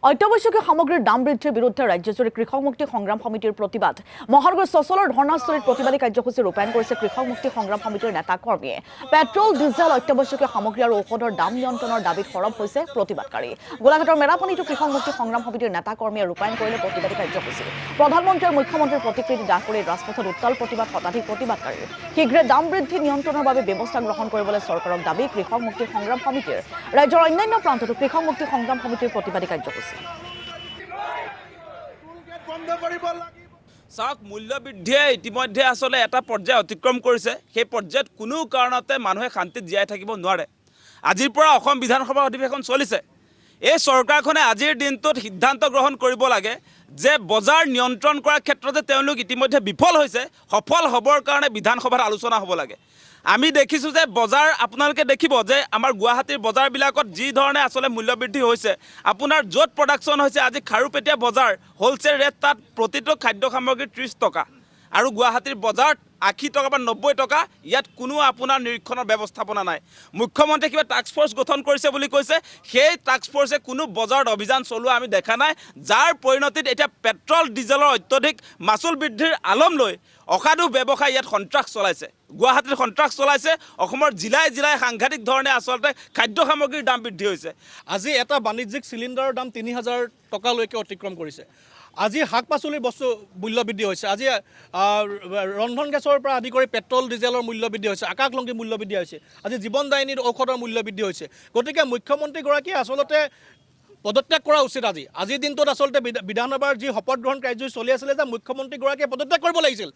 অত্যাৱশ্যকীয় সামগ্ৰীৰ দাম বৃদ্ধিৰ বিৰুদ্ধে ৰাজ্যজুৰি কৃষক মুক্তি সংগ্ৰাম সমিতিৰ প্ৰতিবাদ মহানগৰ চচলৰ ধৰ্ণাস্থলীত প্ৰতিবাদী কাৰ্যসূচী ৰূপায়ণ কৰিছে কৃষক মুক্তি সংগ্ৰাম সমিতিৰ নেতা কৰ্মীয়ে পেট্ৰল ডিজেল অত্যাৱশ্যকীয় সামগ্ৰী আৰু ঔষধৰ দাম নিয়ন্ত্ৰণৰ দাবীত সৰব হৈছে প্ৰতিবাদকাৰী গোলাঘাটৰ মেৰাপানীতো কৃষক মুক্তি সংগ্ৰাম সমিতিৰ নেতা কৰ্মীয়ে ৰূপায়ণ কৰিলে প্ৰতিবাদী কাৰ্যসূচী প্ৰধানমন্ত্ৰী আৰু মুখ্যমন্ত্ৰীৰ প্ৰতিকৃতি দাহ কৰি ৰাজপথত উত্তাল প্ৰতিবাদ শতাধিক প্ৰতিবাদকাৰী শীঘ্ৰে দাম বৃদ্ধি নিয়ন্ত্ৰণৰ বাবে ব্যৱস্থা গ্ৰহণ কৰিবলৈ চৰকাৰক দাবী কৃষক মুক্তি সংগ্ৰাম সমিতিৰ ৰাজ্যৰ অন্যান্য প্ৰান্ততো কৃষক মুক্তি সংগ্ৰাম সমিতিৰ প্ৰতিবাদী কাৰ্যসূচী চাওক মূল্য বৃদ্ধিয়ে ইতিমধ্যে আসলে এটা পৰ্যায় অতিক্ৰম কৰিছে সেই পৰ্যায়ত কোনো কাৰণতে মানুহে শান্তিত জীয়াই থাকিব নোৱাৰে আজিৰ পৰা অসম বিধানসভা অধিৱেশন চলিছে এই চৰকাৰখনে আজিৰ দিনটোত সিদ্ধান্ত গ্ৰহণ কৰিব লাগে যে বজাৰ নিয়ন্ত্ৰণ কৰাৰ ক্ষেত্ৰতে তেওঁলোক ইতিমধ্যে বিফল হৈছে সফল হ'বৰ কাৰণে বিধানসভাত আলোচনা হ'ব লাগে আমি দেখিছোঁ যে বজাৰ আপোনালোকে দেখিব যে আমাৰ গুৱাহাটীৰ বজাৰবিলাকত যি ধৰণে আসলে মূল্য বৃদ্ধি হৈছে আপোনাৰ য'ত প্ৰডাকশ্যন হৈছে আজি খাৰুপেটীয়া বজাৰ হোলচেল ৰেট তাত প্ৰতিটো খাদ্য সামগ্ৰী 30 টকা আৰু গুৱাহাটীৰ বজাৰত 80 টকা বা 90 টকা ইয়াত কোনো আপোনাৰ নিৰীক্ষণৰ ব্যৱস্থাপনা নাই মুখ্যমন্ত্ৰীয়ে কিবা টাস্ক ফ'ৰ্চ গঠন কৰিছে বুলি কৈছে সেই টাস্ক ফ'ৰ্চে কোনো বজাৰত অভিযান চলোৱা আমি দেখা নাই যাৰ পৰিণতিত এতিয়া পেট্ৰল ডিজেলৰ অত্যধিক মাচুল বৃদ্ধিৰ আলম লৈ অসাধু ব্যৱসায় ইয়াত সন্ত্ৰাস চলাইছে গুৱাহাটীত সন্ত্ৰাস চলাইছে অসমৰ জিলাই জিলাই সাংঘাতিক ধৰণে আচলতে খাদ্য সামগ্ৰীৰ দাম বৃদ্ধি হৈছে আজি এটা বাণিজ্যিক চিলিণ্ডাৰৰ দাম 3000 টকালৈকে অতিক্ৰম কৰিছে আজি শাক পাচলিৰ বস্তু মূল্য বৃদ্ধি হৈছে আজি ৰন্ধন গেছৰ পৰা আদি কৰি পেট্ৰল ডিজেলৰ মূল্য বৃদ্ধি হৈছে আকাশলংঘী মূল্য বৃদ্ধি হৈছে আজি জীৱনদায়িনীৰ ঔষধৰ মূল্য বৃদ্ধি হৈছে গতিকে মুখ্যমন্ত্ৰীগৰাকীয়ে আচলতে পদত্যাগ কৰা উচিত আজিৰ দিনটোত আচলতে বিধানসভাৰ যি শপত গ্ৰহণ কাৰ্যসূচী চলি আছিলে যে মুখ্যমন্ত্ৰীগৰাকীয়ে পদত্যাগ কৰিব লাগিছিল